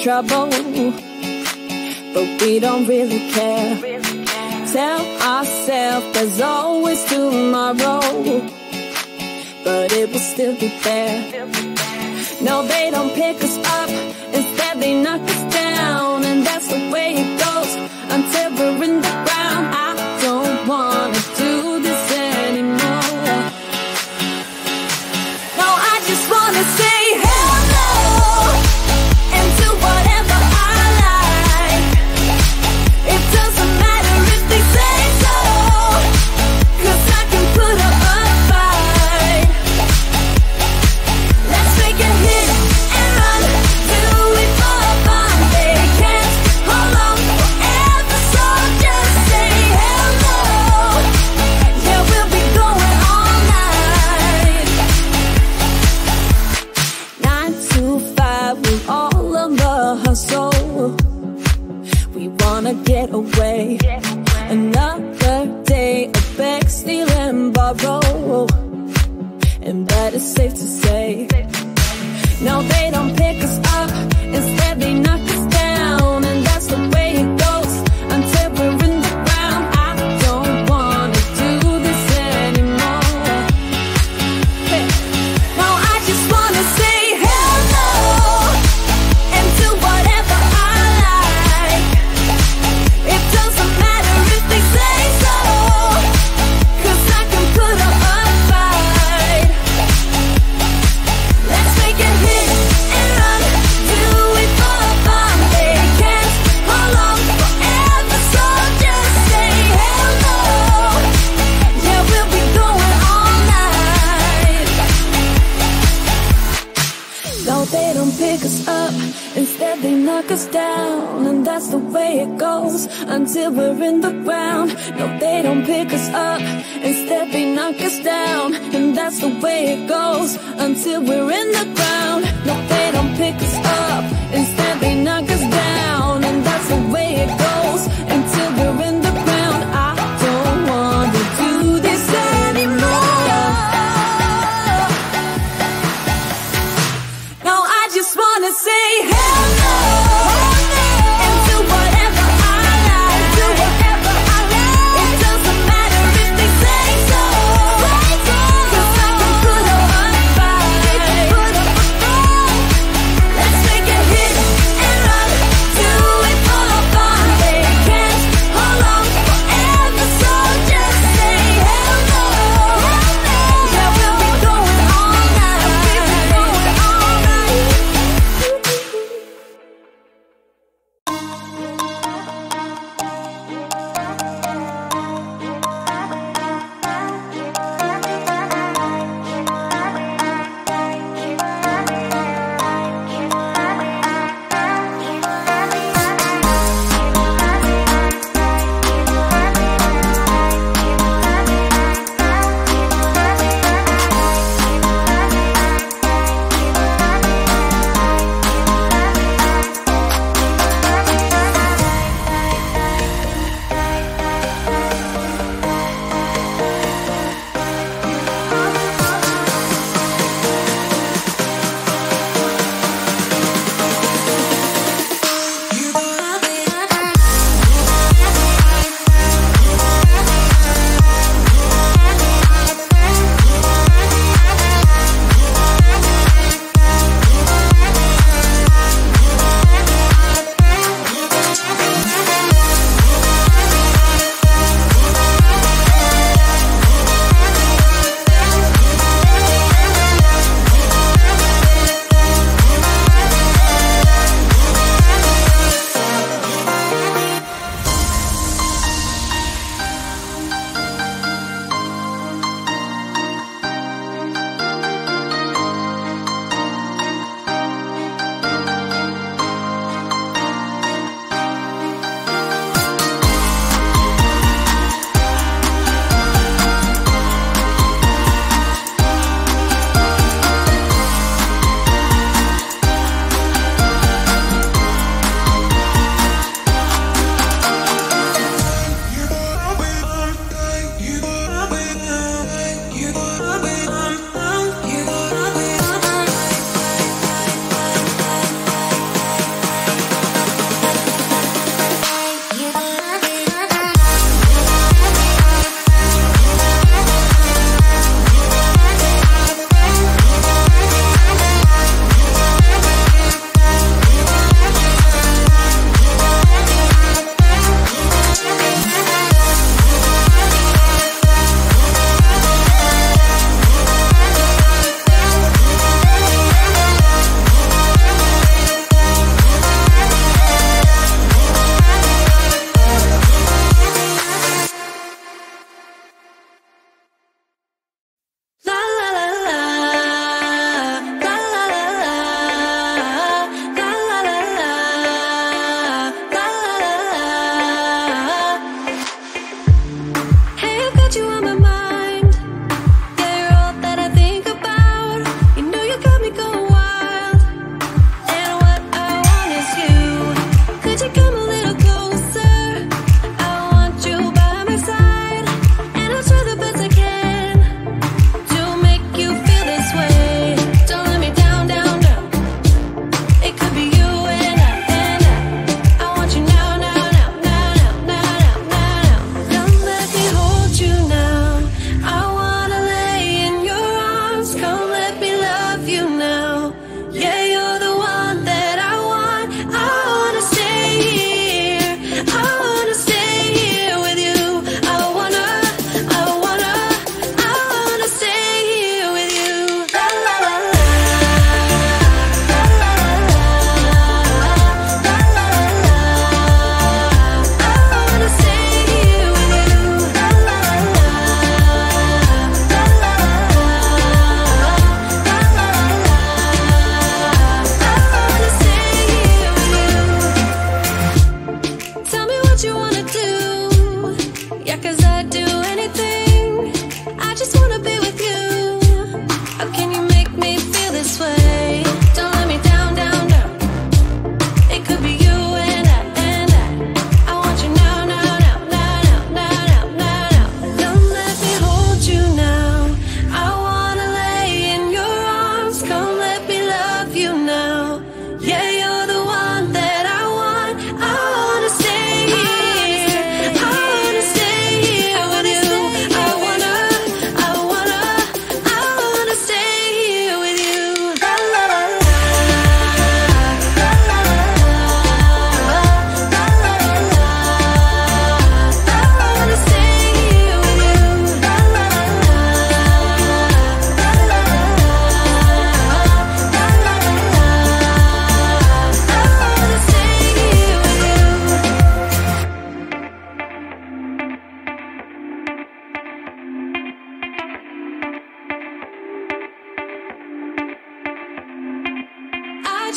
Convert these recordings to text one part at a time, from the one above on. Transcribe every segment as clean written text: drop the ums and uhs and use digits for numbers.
trouble, but we don't really care. Tell ourselves there's always tomorrow, but it will still be there. No, they don't pick us up, instead they knock us down, and that's the way it goes until we're in the ground. I don't wanna do this anymore. No, I just wanna say hello and do whatever I like. It doesn't matter if they say so, 'cause I can put up a fight. Let's make a hit and run, do it for fun. They can't hold on forever, so just say hello. Yeah, we'll be going all night. 9 to 5, we're all on the hustle. We wanna get away. Another day of beg, steal and borrow, and that is safe to say. No, they don't pick us up, instead they knock us down, and that's the way it goes until we're in the ground. I don't wanna do this anymore. Hey. No, I just wanna say hello and do whatever I like. It doesn't matter if they say so, 'cause I can put up a fight. Let's make a hit and run, do it for fun. They can't hold on forever, so just say hello. Yeah, we'll be going all night. No, they don't pick us up, instead they knock us down, and that's the way it goes until we're in the ground. No, they don't pick us up, instead they knock us down, and that's the way it goes until we're in the ground. No, they don't pick us up, instead they knock us down, and that's the way it goes until we're in the ground. I don't wanna do this anymore. No, I just wanna say hello and do whatever I like. Do whatever I like. It doesn't matter if they say so, 'cause I can put up a fight. Let's make a hit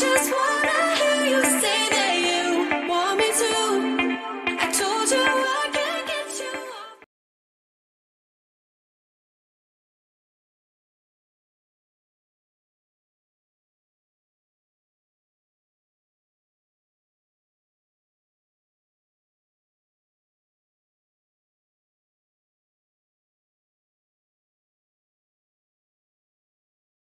just